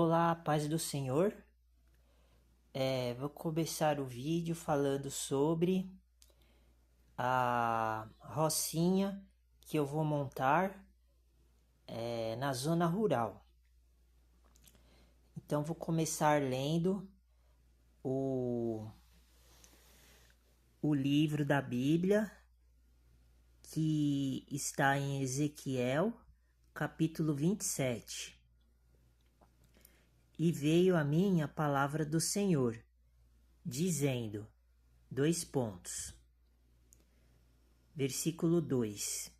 Olá, paz do Senhor. Vou começar o vídeo falando sobre a rocinha que eu vou montar na zona rural. Então vou começar lendo o livro da Bíblia que está em Ezequiel, capítulo 27. E veio a mim a palavra do Senhor, dizendo, Versículo 2.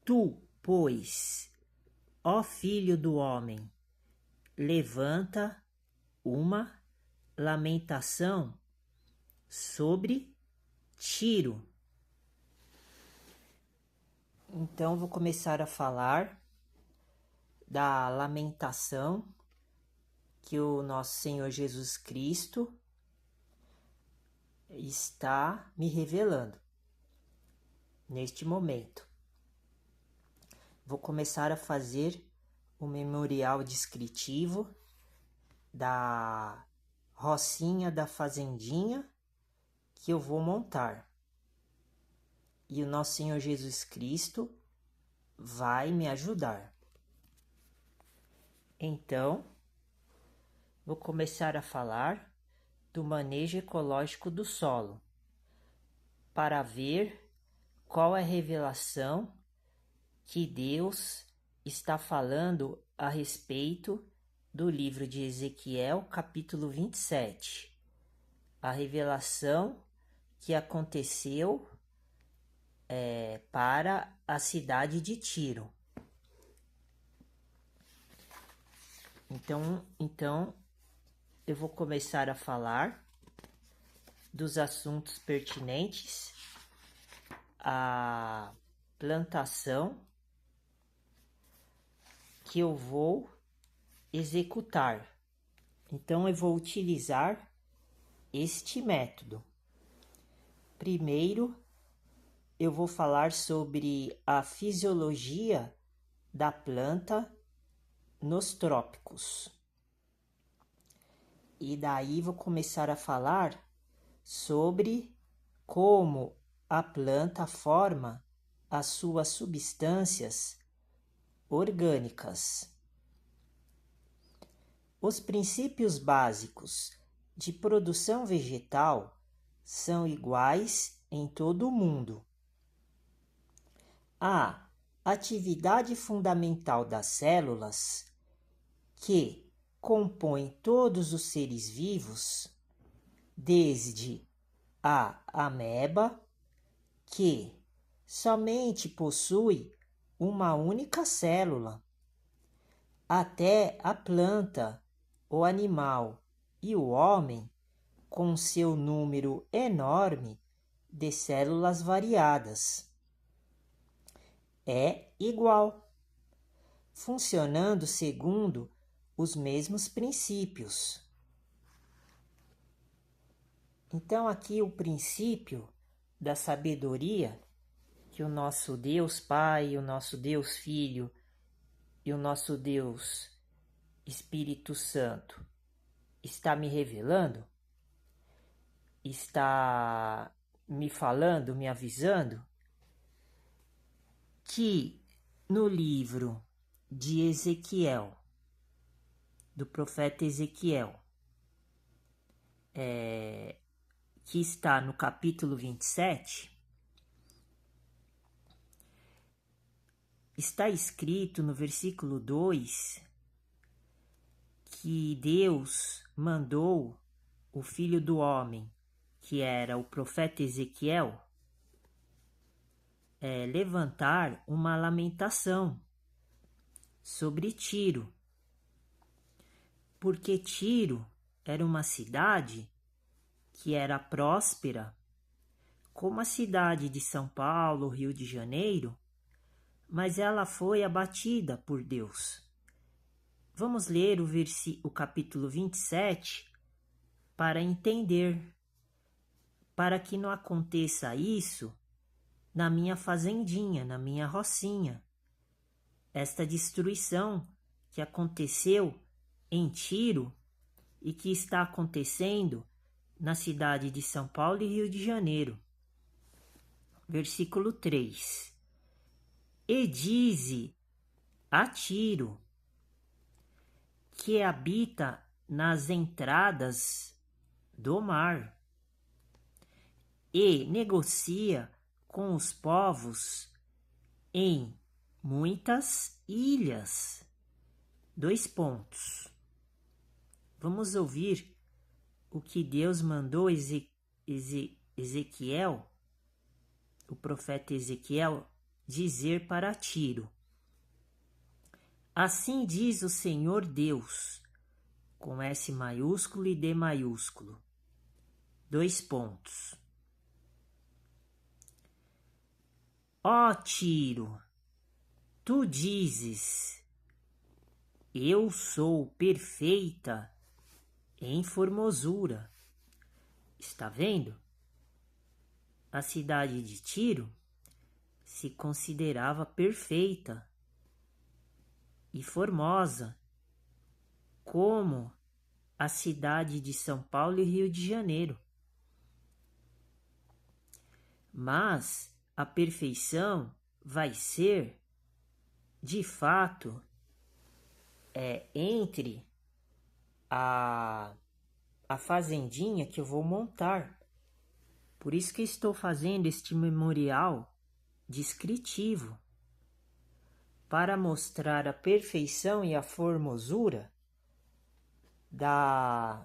Tu, pois, ó filho do homem, levanta uma lamentação sobre Tiro. Então vou começar a falar da lamentação que o nosso Senhor Jesus Cristo está me revelando neste momento. Vou começar a fazer o memorial descritivo da rocinha da fazendinha que eu vou montar. E o nosso Senhor Jesus Cristo vai me ajudar. Então, vou começar a falar do manejo ecológico do solo, para ver qual é a revelação que Deus está falando a respeito do livro de Ezequiel, capítulo 27. A revelação que aconteceu para a cidade de Tiro. Então, eu vou começar a falar dos assuntos pertinentes à plantação que eu vou executar. Então, eu vou utilizar este método. Primeiro, eu vou falar sobre a fisiologia da planta nos trópicos. E daí vou começar a falar sobre como a planta forma as suas substâncias orgânicas. Os princípios básicos de produção vegetal são iguais em todo o mundo. A atividade fundamental das células, que compõem todos os seres vivos, desde a ameba, que somente possui uma única célula, até a planta, o animal e o homem, com seu número enorme de células variadas, é igual, funcionando segundo os mesmos princípios. Então, aqui o princípio da sabedoria que o nosso Deus Pai, o nosso Deus Filho e o nosso Deus Espírito Santo está me revelando, está me falando, me avisando, que no livro de Ezequiel, do profeta Ezequiel, que está no capítulo 27, está escrito no versículo 2 que Deus mandou o filho do homem, que era o profeta Ezequiel, levantar uma lamentação sobre Tiro, porque Tiro era uma cidade que era próspera, como a cidade de São Paulo, Rio de Janeiro, mas ela foi abatida por Deus. Vamos ler o capítulo 27 para entender, para que não aconteça isso na minha fazendinha, na minha rocinha, esta destruição que aconteceu em Tiro e que está acontecendo na cidade de São Paulo e Rio de Janeiro. Versículo 3. E dize a Tiro, que habita nas entradas do mar, e negocia com os povos em muitas ilhas. 2 pontos. Vamos ouvir o que Deus mandou Ezequiel, o profeta Ezequiel, dizer para Tiro. Assim diz o Senhor Deus, com S maiúsculo e D maiúsculo. 2 pontos. Ó Tiro, tu dizes, eu sou perfeita em formosura. Está vendo? A cidade de Tiro se considerava perfeita e formosa, como a cidade de São Paulo e Rio de Janeiro. Mas a perfeição vai ser, de fato, entre a fazendinha que eu vou montar. Por isso que estou fazendo este memorial descritivo, para mostrar a perfeição e a formosura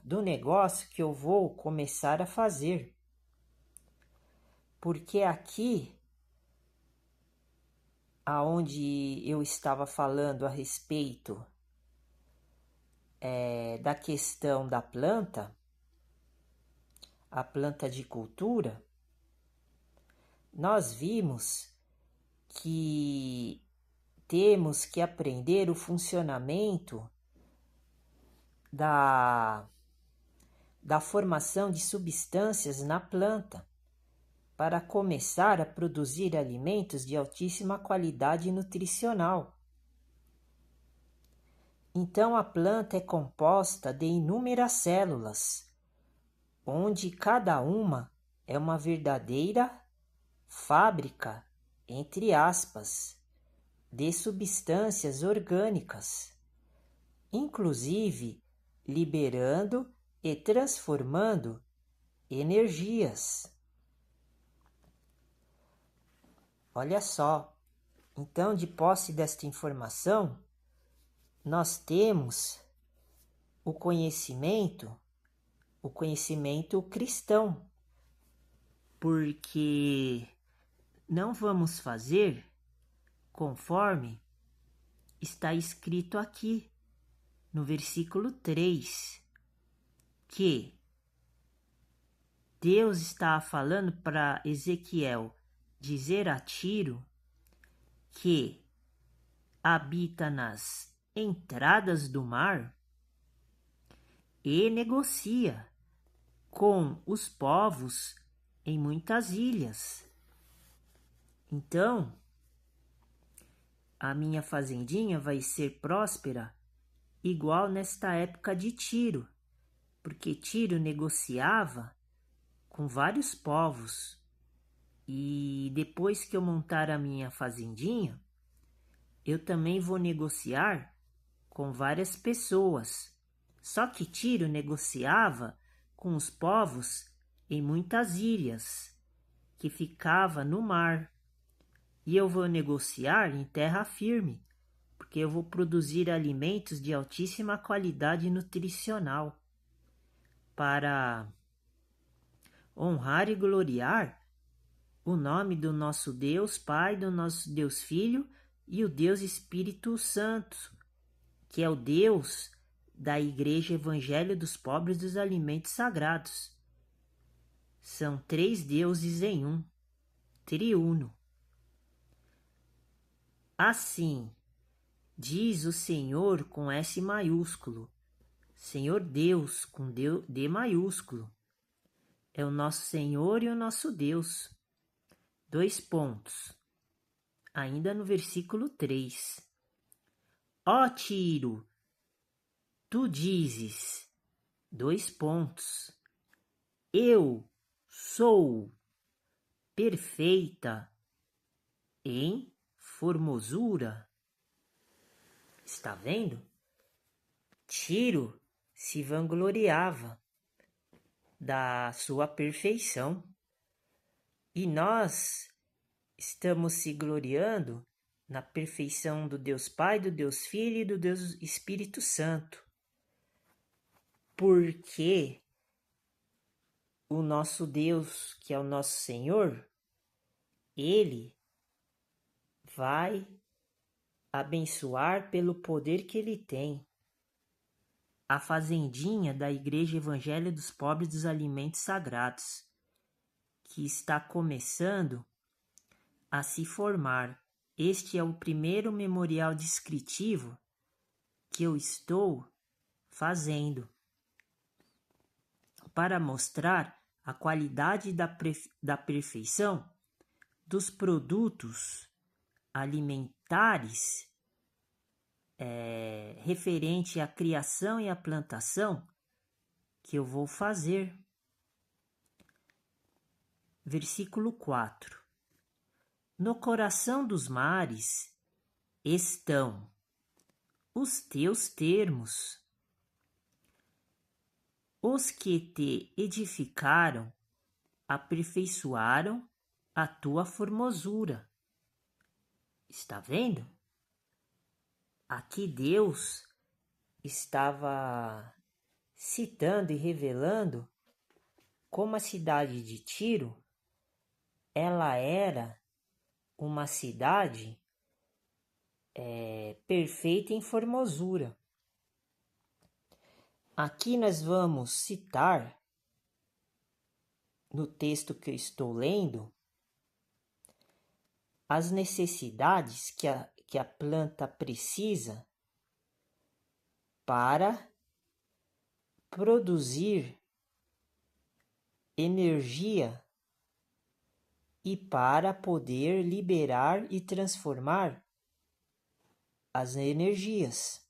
do negócio que eu vou começar a fazer. Porque aqui, aonde eu estava falando a respeito da questão da planta, a planta de cultura, nós vimos que temos que aprender o funcionamento da formação de substâncias na planta para começar a produzir alimentos de altíssima qualidade nutricional. Então a planta é composta de inúmeras células, onde cada uma é uma verdadeira fábrica, entre aspas, de substâncias orgânicas, inclusive liberando e transformando energias. Olha só, então, de posse desta informação, nós temos o conhecimento cristão, porque não vamos fazer conforme está escrito aqui no versículo 3, que Deus está falando para Ezequiel dizer a Tiro que habita nas entradas do mar e negocia com os povos em muitas ilhas. Então, a minha fazendinha vai ser próspera igual nesta época de Tiro, porque Tiro negociava com vários povos. E depois que eu montar a minha fazendinha, eu também vou negociar com várias pessoas. Só que Tiro negociava com os povos em muitas ilhas, que ficava no mar. E eu vou negociar em terra firme, porque eu vou produzir alimentos de altíssima qualidade nutricional para honrar e gloriar o nome do nosso Deus Pai, do nosso Deus Filho e o Deus Espírito Santo, que é o Deus da Igreja Evangelho dos Pobres dos Alimentos Sagrados. São 3 deuses em um, triuno. Assim, diz o Senhor com S maiúsculo, Senhor Deus com D maiúsculo. É o nosso Senhor e o nosso Deus. 2 pontos. Ainda no versículo 3. Ó Tiro, Tu dizes, eu sou perfeita em formosura. Está vendo? Tiro se vangloriava da sua perfeição. E nós estamos se gloriando na perfeição do Deus Pai, do Deus Filho e do Deus Espírito Santo. Porque o nosso Deus, que é o nosso Senhor, Ele vai abençoar pelo poder que Ele tem a fazendinha da Igreja Evangelho dos Pobres dos Alimentos Sagrados, que está começando a se formar. Este é o primeiro memorial descritivo que eu estou fazendo para mostrar a qualidade da perfeição dos produtos alimentares referente à criação e à plantação que eu vou fazer. Versículo 4. No coração dos mares estão os teus termos. Os que te edificaram aperfeiçoaram a tua formosura. Está vendo? Aqui Deus estava citando e revelando como a cidade de Tiro, ela era uma cidade perfeita em formosura. Aqui nós vamos citar, no texto que eu estou lendo, as necessidades que a planta precisa para produzir energia e para poder liberar e transformar as energias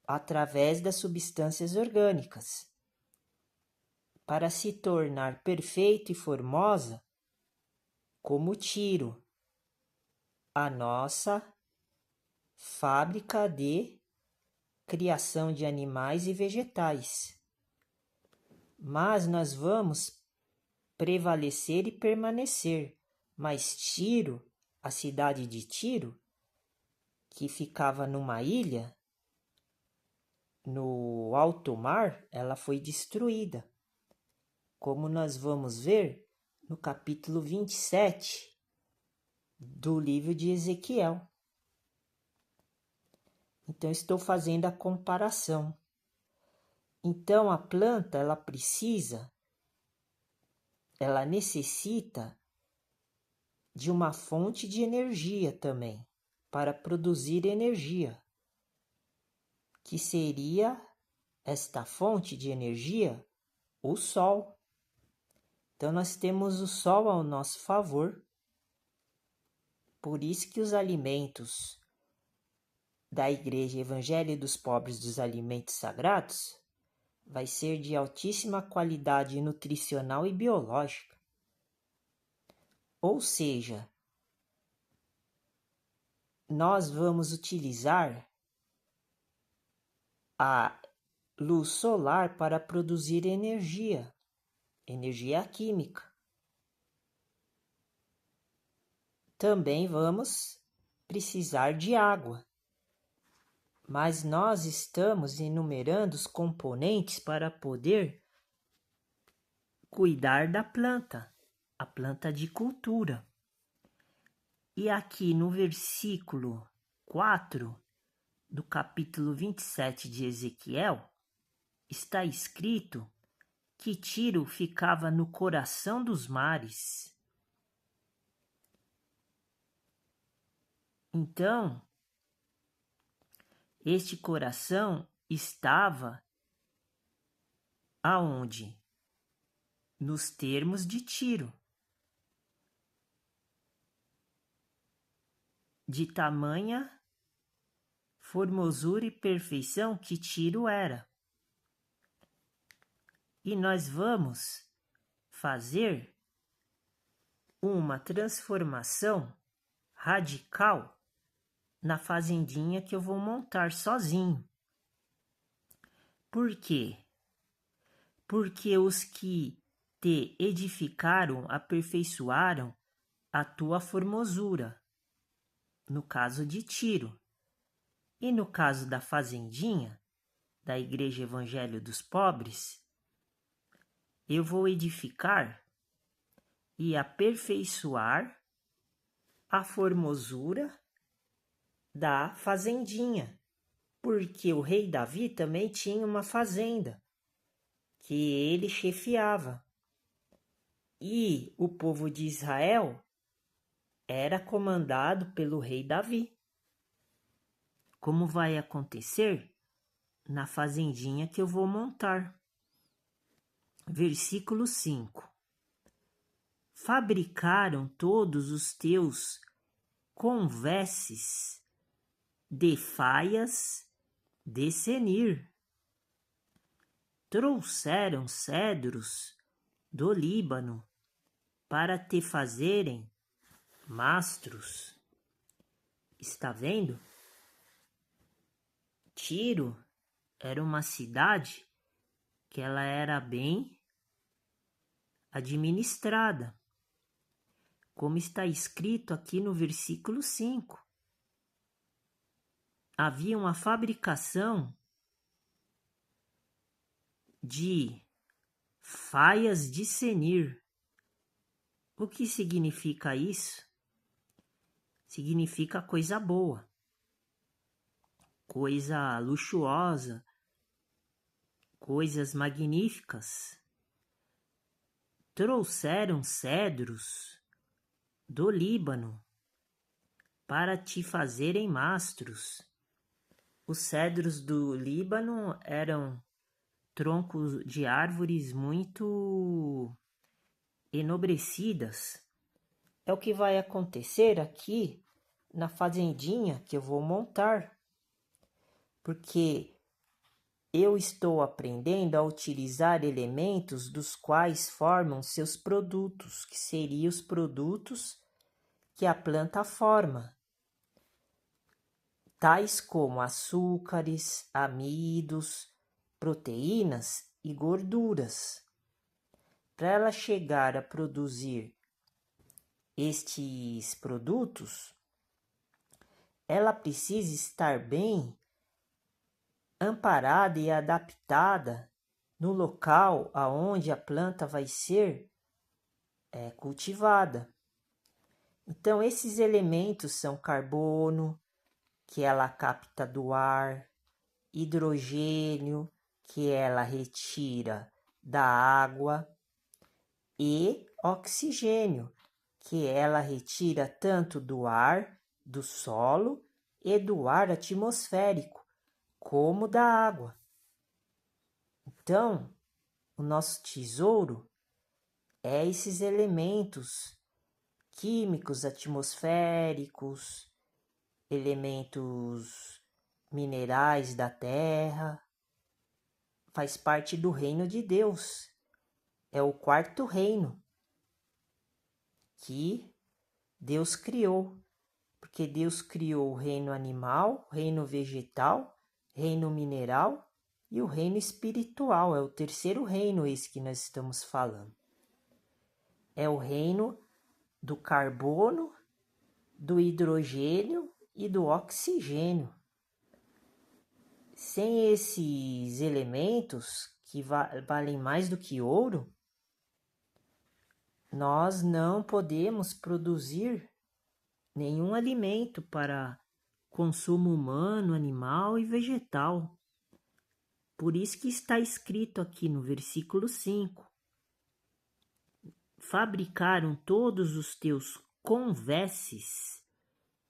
através das substâncias orgânicas. Para se tornar perfeita e formosa, como Tiro, a nossa fábrica de criação de animais e vegetais. Mas nós vamos prevalecer e permanecer. Mas Tiro, a cidade de Tiro, que ficava numa ilha, no alto mar, ela foi destruída. Como nós vamos ver no capítulo 27 do livro de Ezequiel. Então, estou fazendo a comparação. Então, a planta, ela necessita de uma fonte de energia também, para produzir energia, que seria esta fonte de energia, o sol. Então, nós temos o sol ao nosso favor. Por isso que os alimentos da Igreja Evangelho dos Pobres dos Alimentos Sagrados vai ser de altíssima qualidade nutricional e biológica. Ou seja, nós vamos utilizar a luz solar para produzir energia química. Também vamos precisar de água. Mas nós estamos enumerando os componentes para poder cuidar da planta, a planta de cultura. E aqui no versículo 4 do capítulo 27 de Ezequiel, está escrito que Tiro ficava no coração dos mares. Então, este coração estava aonde? Nos termos de Tiro. De tamanha formosura e perfeição que Tiro era. E nós vamos fazer uma transformação radical na fazendinha que eu vou montar sozinho. Por quê? Porque os que te edificaram aperfeiçoaram a tua formosura, no caso de Tiro. E no caso da fazendinha, da Igreja Evangelho dos Pobres, eu vou edificar e aperfeiçoar a formosura da fazendinha, porque o rei Davi também tinha uma fazenda que ele chefiava. E o povo de Israel era comandado pelo rei Davi. Como vai acontecer na fazendinha que eu vou montar. Versículo 5. Fabricaram todos os teus conveses de faias de Senir. Trouxeram cedros do Líbano para te fazerem mastros. Está vendo? Tiro era uma cidade que ela era bem administrada, como está escrito aqui no versículo 5. Havia uma fabricação de faias de Senir. O que significa isso? Significa coisa boa, coisa luxuosa, coisas magníficas. Trouxeram cedros do Líbano para te fazerem mastros. Os cedros do Líbano eram troncos de árvores muito enobrecidas. É o que vai acontecer aqui na fazendinha que eu vou montar, porque eu estou aprendendo a utilizar elementos dos quais formam seus produtos, que seriam os produtos que a planta forma, tais como açúcares, amidos, proteínas e gorduras. Para ela chegar a produzir estes produtos, ela precisa estar bem amparada e adaptada no local aonde a planta vai ser cultivada. Então, esses elementos são carbono, que ela capta do ar, hidrogênio, que ela retira da água, e oxigênio, que ela retira tanto do ar, do solo e do ar atmosférico, como da água. Então, o nosso tesouro é esses elementos químicos atmosféricos, elementos minerais da terra. Faz parte do reino de Deus. É o quarto reino que Deus criou. Porque Deus criou o reino animal, reino vegetal, reino mineral e o reino espiritual. É o terceiro reino esse que nós estamos falando. É o reino do carbono, do hidrogênio e do oxigênio. Sem esses elementos, que valem mais do que ouro, nós não podemos produzir nenhum alimento para consumo humano, animal e vegetal. Por isso que está escrito aqui no versículo 5. Fabricaram todos os teus conveses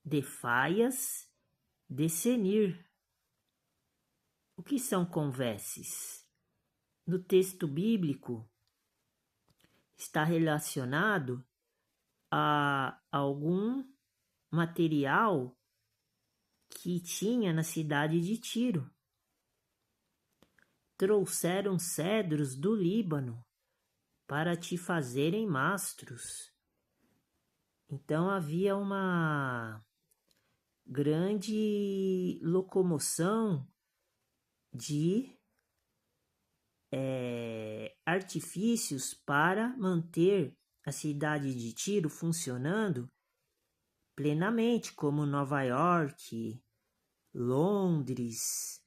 de faias de Senir. O que são conveses? No texto bíblico está relacionado a algum material que tinha na cidade de Tiro. Trouxeram cedros do Líbano para te fazerem mastros. Então havia uma grande locomoção de artifícios para manter a cidade de Tiro funcionando plenamente, como Nova York, Londres,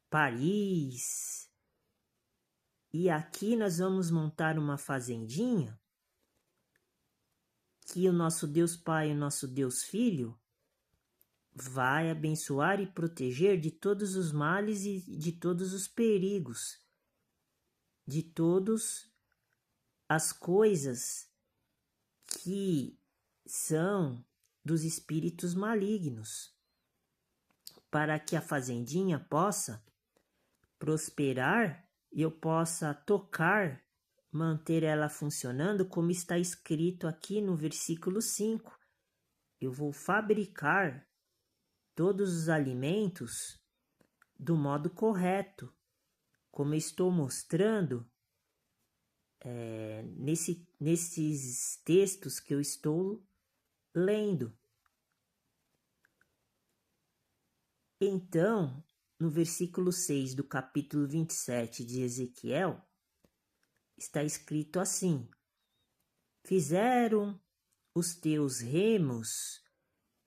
Paris. E aqui nós vamos montar uma fazendinha que o nosso Deus Pai e o nosso Deus Filho vai abençoar e proteger de todos os males e de todos os perigos, de todas as coisas que são dos espíritos malignos, para que a fazendinha possa prosperar e eu possa tocar, manter ela funcionando como está escrito aqui no versículo 5. Eu vou fabricar todos os alimentos do modo correto, como eu estou mostrando nesses textos que eu estou lendo. Então, no versículo 6 do capítulo 27 de Ezequiel, está escrito assim: fizeram os teus remos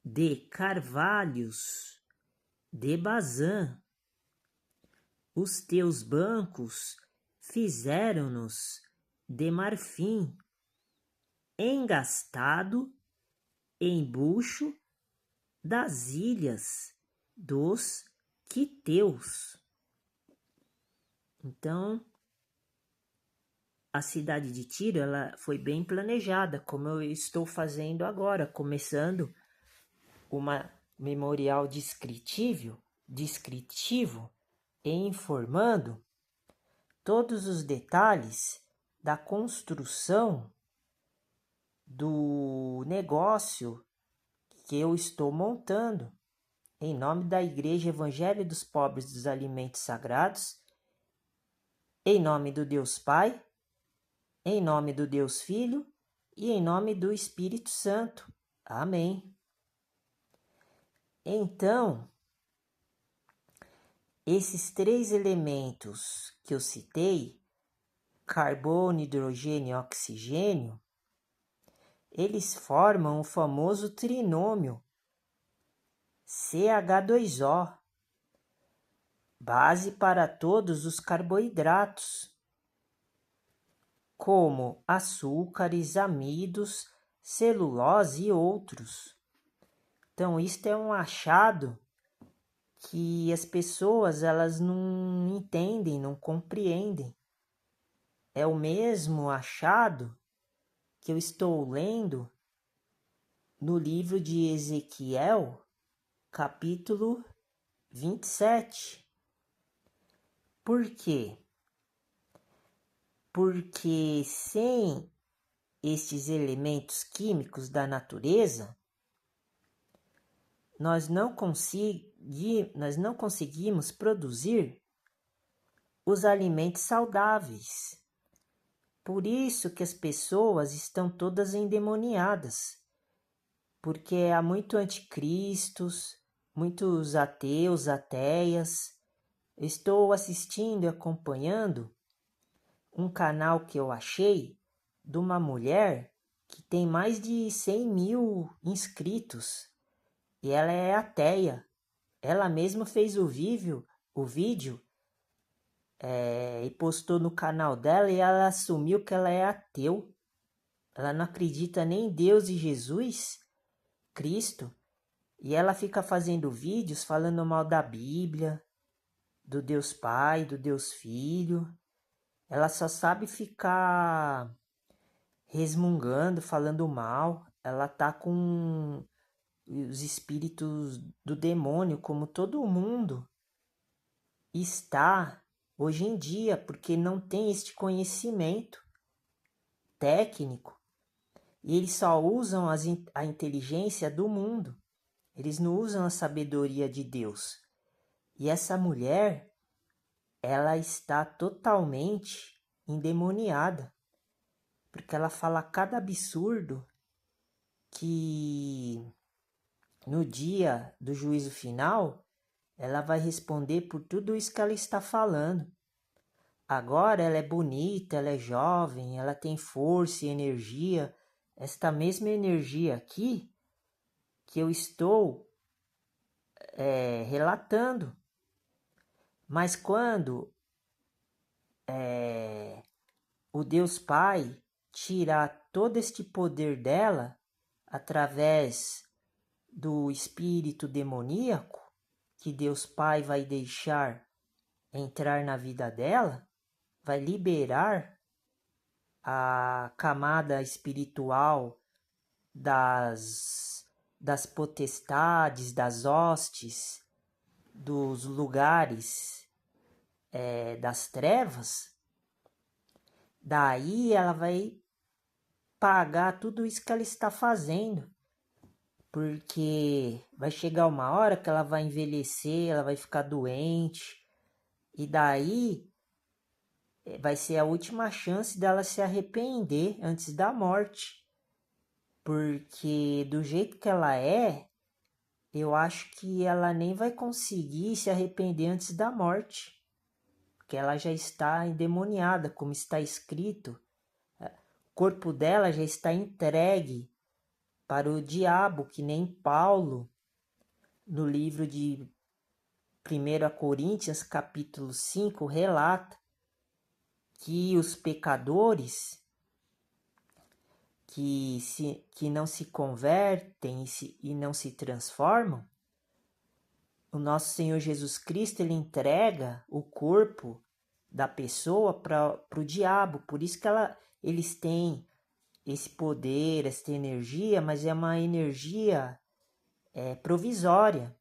de carvalhos de Bazã, os teus bancos fizeram-nos de marfim, engastado em bucho das ilhas dos quiteus. Então, a cidade de Tiro, ela foi bem planejada, como eu estou fazendo agora, começando uma memorial descritivo e informando todos os detalhes da construção do negócio que eu estou montando em nome da Igreja Evangelho dos Pobres dos Alimentos Sagrados, em nome do Deus Pai, em nome do Deus Filho e em nome do Espírito Santo. Amém. Então, esses 3 elementos que eu citei, carbono, hidrogênio e oxigênio, eles formam o famoso trinômio CH2O, base para todos os carboidratos, como açúcares, amidos, celulose e outros. Então, isto é um achado que as pessoas elas não entendem, não compreendem. É o mesmo achado que eu estou lendo no livro de Ezequiel, capítulo 27. Por quê? Porque sem estes elementos químicos da natureza, nós não conseguimos produzir os alimentos saudáveis. Por isso que as pessoas estão todas endemoniadas, porque há muito anticristos, muitos ateus, ateias. Eu estou assistindo e acompanhando um canal que eu achei de uma mulher que tem mais de 100 mil inscritos e ela é ateia. Ela mesma fez o vídeo e postou no canal dela e ela assumiu que ela é ateu. Ela não acredita nem em Deus e Jesus, Cristo. E ela fica fazendo vídeos falando mal da Bíblia, do Deus Pai, do Deus Filho. Ela só sabe ficar resmungando, falando mal. Ela tá com os espíritos do demônio, como todo mundo está hoje em dia, porque não tem este conhecimento técnico. E eles só usam a inteligência do mundo. Eles não usam a sabedoria de Deus. E essa mulher, ela está totalmente endemoniada, porque ela fala cada absurdo que no dia do juízo final, ela vai responder por tudo isso que ela está falando. Agora ela é bonita, ela é jovem, ela tem força e energia. Esta mesma energia aqui que eu estou relatando. Mas quando o Deus Pai tirar todo este poder dela através do espírito demoníaco que Deus Pai vai deixar entrar na vida dela, vai liberar a camada espiritual das potestades, das hostes, dos lugares das trevas. Daí ela vai pagar tudo isso que ela está fazendo, porque vai chegar uma hora que ela vai envelhecer, ela vai ficar doente, e daí vai ser a última chance dela se arrepender antes da morte. Porque do jeito que ela é, eu acho que ela nem vai conseguir se arrepender antes da morte. Porque ela já está endemoniada, como está escrito. O corpo dela já está entregue para o diabo, que nem Paulo, no livro de 1 Coríntios, capítulo 5, relata que os pecadores que não se convertem e não se transformam, o nosso Senhor Jesus Cristo, ele entrega o corpo da pessoa para o diabo. Por isso que eles têm esse poder, essa energia, mas é uma energia provisória.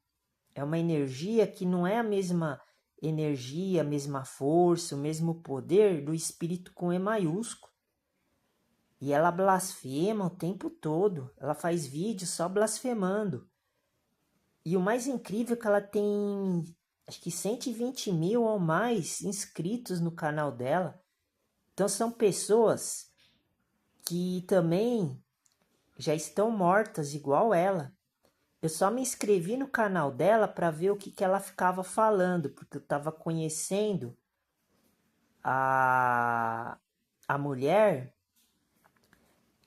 É uma energia que não é a mesma energia, a mesma força, o mesmo poder do Espírito com E maiúsculo. E ela blasfema o tempo todo. Ela faz vídeos só blasfemando. E o mais incrível é que ela tem, acho que 120 mil ou mais inscritos no canal dela. Então são pessoas que também já estão mortas igual ela. Eu só me inscrevi no canal dela para ver o que ela ficava falando, porque eu estava conhecendo a mulher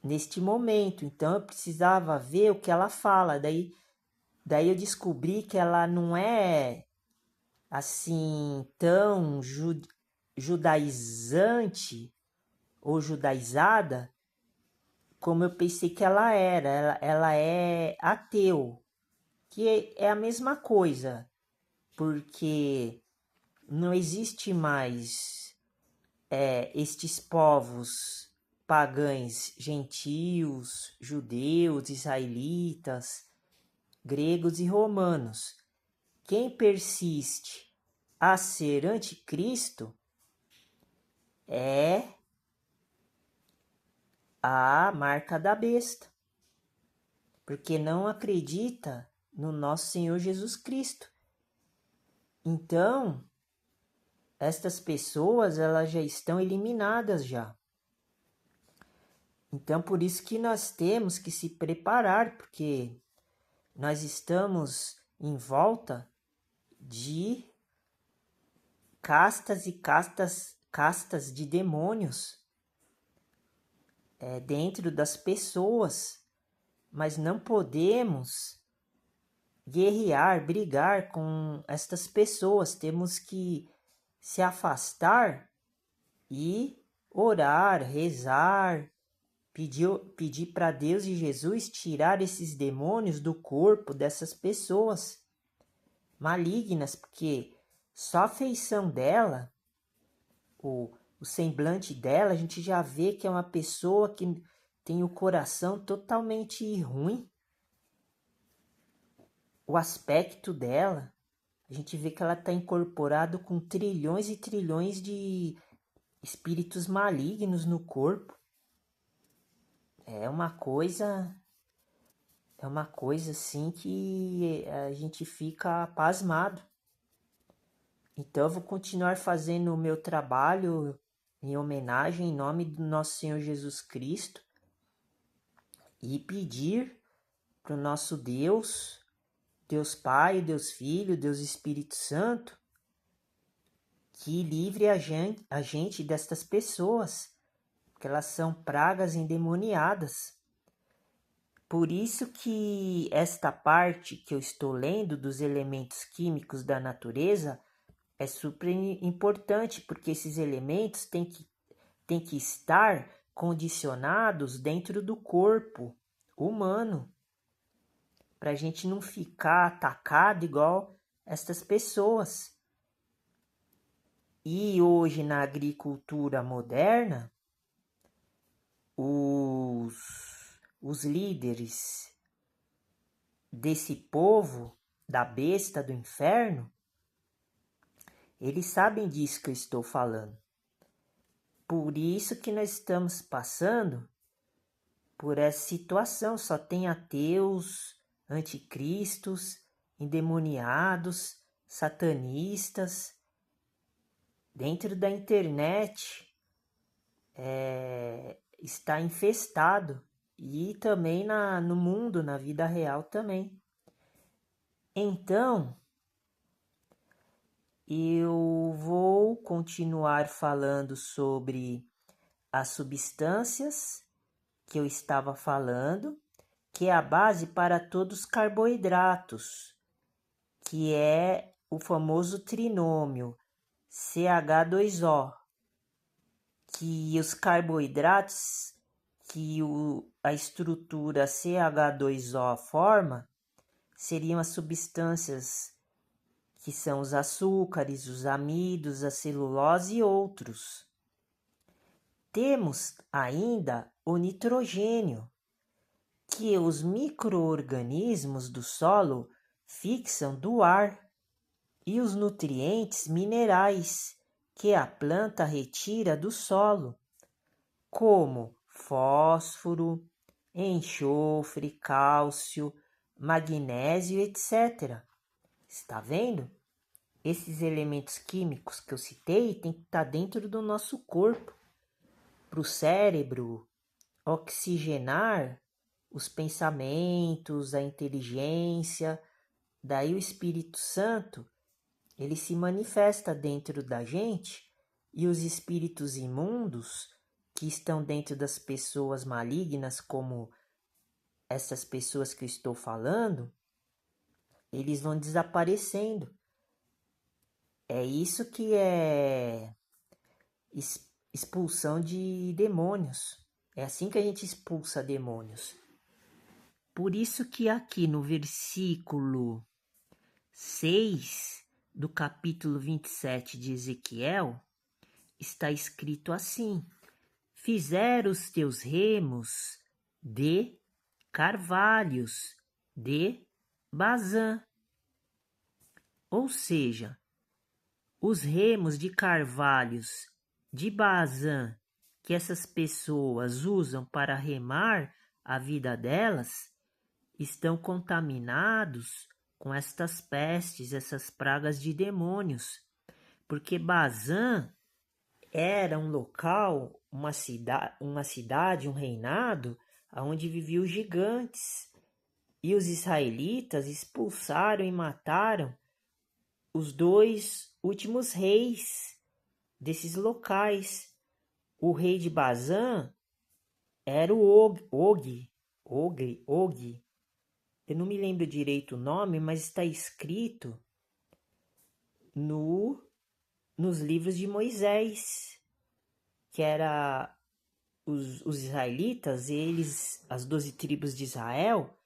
neste momento. Então eu precisava ver o que ela fala. Daí eu descobri que ela não é assim tão judaizante ou judaizada como eu pensei que ela era. Ela é ateu, que é a mesma coisa, porque não existe mais estes povos pagães, gentios, judeus, israelitas, gregos e romanos. Quem persiste a ser anticristo é a marca da besta, porque não acredita no nosso Senhor Jesus Cristo. Então, estas pessoas, elas já estão eliminadas já. Então, por isso que nós temos que se preparar, porque nós estamos em volta de castas e castas de demônios dentro das pessoas, mas não podemos guerrear, brigar com estas pessoas. Temos que se afastar e orar, rezar, pedir para Deus e Jesus tirar esses demônios do corpo dessas pessoas malignas, porque só a feição dela, o semblante dela, a gente já vê que é uma pessoa que tem o coração totalmente ruim. O aspecto dela, a gente vê que ela está incorporada com trilhões e trilhões de espíritos malignos no corpo. É uma coisa É uma coisa assim que a gente fica pasmado. Então eu vou continuar fazendo o meu trabalho em homenagem em nome do nosso Senhor Jesus Cristo e pedir para o nosso Deus, Deus Pai, Deus Filho, Deus Espírito Santo, que livre a gente destas pessoas, porque elas são pragas endemoniadas. Por isso que esta parte que eu estou lendo dos elementos químicos da natureza é super importante, porque esses elementos têm que estar condicionados dentro do corpo humano, para a gente não ficar atacado igual estas pessoas. E hoje na agricultura moderna, os líderes desse povo, da besta do inferno, eles sabem disso que eu estou falando. Por isso que nós estamos passando por essa situação. Só tem ateus, anticristos, endemoniados, satanistas. Dentro da internet está infestado. E também no mundo, na vida real também. Então, eu vou continuar falando sobre as substâncias que eu estava falando, que é a base para todos os carboidratos, que é o famoso trinômio CH2O, que os carboidratos que a estrutura CH2O forma seriam as substâncias que são os açúcares, os amidos, a celulose e outros. Temos ainda o nitrogênio, que os micro-organismos do solo fixam do ar, e os nutrientes minerais que a planta retira do solo, como fósforo, enxofre, cálcio, magnésio, etc. Está vendo? Esses elementos químicos que eu citei têm que estar dentro do nosso corpo, para o cérebro oxigenar os pensamentos, a inteligência. Daí o Espírito Santo, ele se manifesta dentro da gente, e os espíritos imundos que estão dentro das pessoas malignas, como essas pessoas que eu estou falando, eles vão desaparecendo. É isso que é expulsão de demônios. É assim que a gente expulsa demônios. Por isso que aqui no versículo 6 do capítulo 27 de Ezequiel, está escrito assim: fizeram os teus remos de carvalhos de Bazã. Ou seja, os remos de carvalhos de Bazã que essas pessoas usam para remar a vida delas estão contaminados com estas pestes, essas pragas de demônios, porque Bazã era um local, uma cidade, um reinado, onde viviam os gigantes, e os israelitas expulsaram e mataram os dois últimos reis desses locais. O rei de Bazã era o Og. Eu não me lembro direito o nome, mas está escrito nos livros de Moisés, que era os israelitas, eles, as 12 tribos de Israel,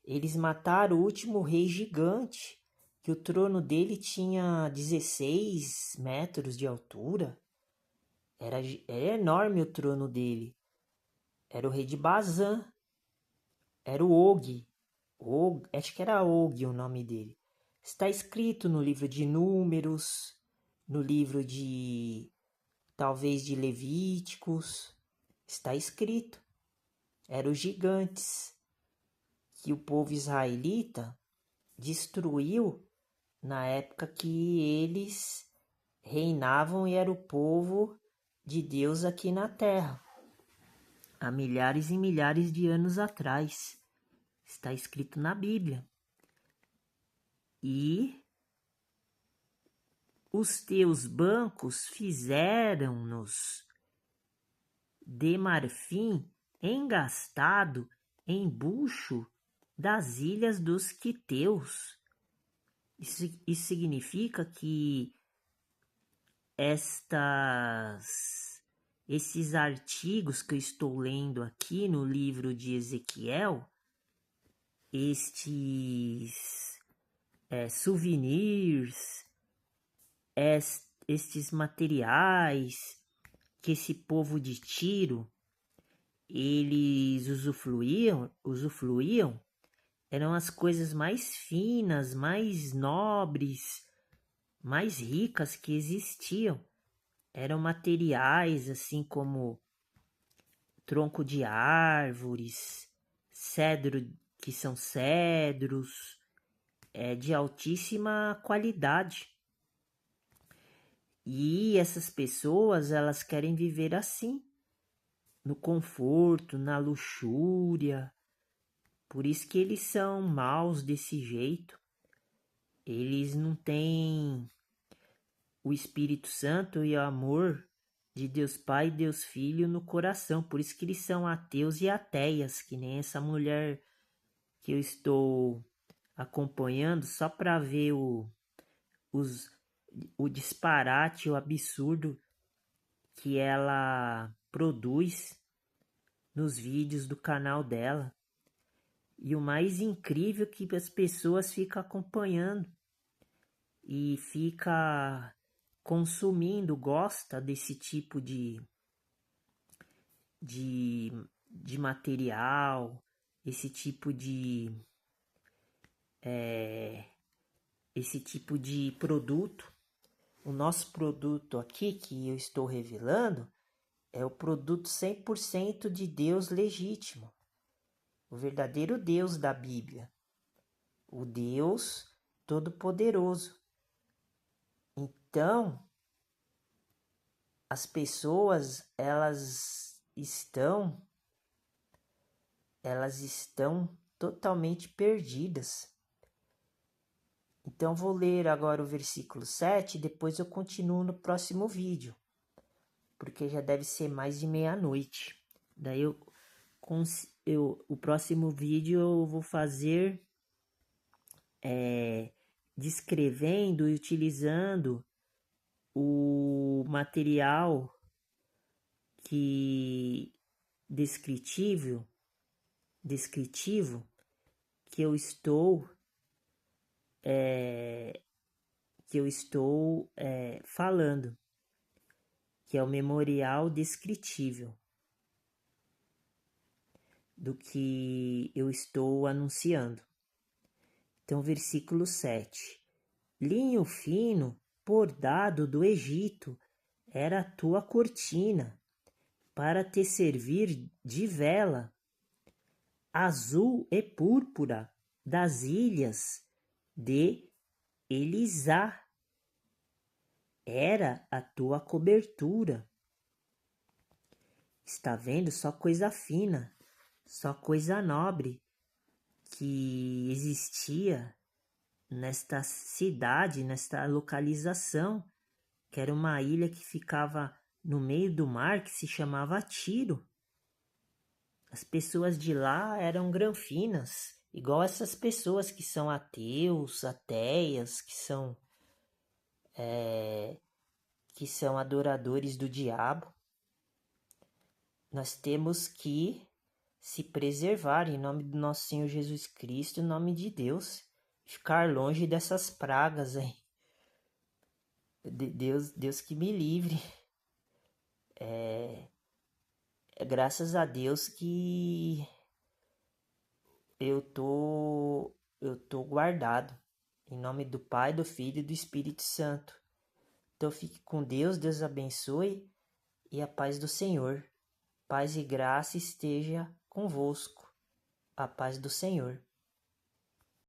eles mataram o último rei gigante, que o trono dele tinha 16 metros de altura. Era enorme o trono dele. Era o rei de Bazã. Era o Og. Acho que era Og o nome dele. Está escrito no livro de Números, no livro de, talvez, de Levíticos. Está escrito. Eram os gigantes que o povo israelita destruiu na época que eles reinavam e era o povo de Deus aqui na terra, há milhares e milhares de anos atrás. Está escrito na Bíblia. E os teus bancos fizeram-nos de marfim engastado em bucho das ilhas dos quiteus. Isso significa que esses artigos que eu estou lendo aqui no livro de Ezequiel, estes souvenirs, estes materiais que esse povo de Tiro eles usufruíam, eram as coisas mais finas, mais nobres, mais ricas que existiam. Eram materiais assim como tronco de árvores, cedro, que são cedros, de altíssima qualidade. E essas pessoas, elas querem viver assim, no conforto, na luxúria. Por isso que eles são maus desse jeito. Eles não têm o Espírito Santo e o amor de Deus Pai e Deus Filho no coração. Por isso que eles são ateus e ateias, que nem essa mulher que eu estou acompanhando só para ver o disparate, o absurdo que ela produz nos vídeos do canal dela. E o mais incrível é que as pessoas ficam acompanhando e fica consumindo, gosta desse tipo de material, esse tipo de produto. O nosso produto aqui que eu estou revelando é o produto 100% de Deus legítimo, o verdadeiro Deus da Bíblia, o Deus Todo-Poderoso. Então, as pessoas, elas estão totalmente perdidas. Então, vou ler agora o versículo 7 e depois eu continuo no próximo vídeo, porque já deve ser mais de meia-noite. Daí o próximo vídeo eu vou fazer descrevendo e utilizando o material descritivo que eu estou falando, que é o memorial descritível do que eu estou anunciando. Então, versículo 7. Linho fino, bordado do Egito, era a tua cortina, para te servir de vela. Azul e púrpura das ilhas de Elisá era a tua cobertura. Está vendo? Só coisa fina, só coisa nobre que existia nesta cidade, nesta localização, que era uma ilha que ficava no meio do mar, que se chamava Tiro. As pessoas de lá eram granfinas, igual essas pessoas que são ateus, ateias, que são adoradores do diabo. Nós temos que se preservar em nome do nosso Senhor Jesus Cristo, em nome de Deus, ficar longe dessas pragas aí. Deus que me livre. Graças a Deus que eu tô guardado em nome do Pai, do Filho e do Espírito Santo. Então fique com Deus, Deus abençoe e a paz do Senhor. Paz e graça esteja convosco. A paz do Senhor.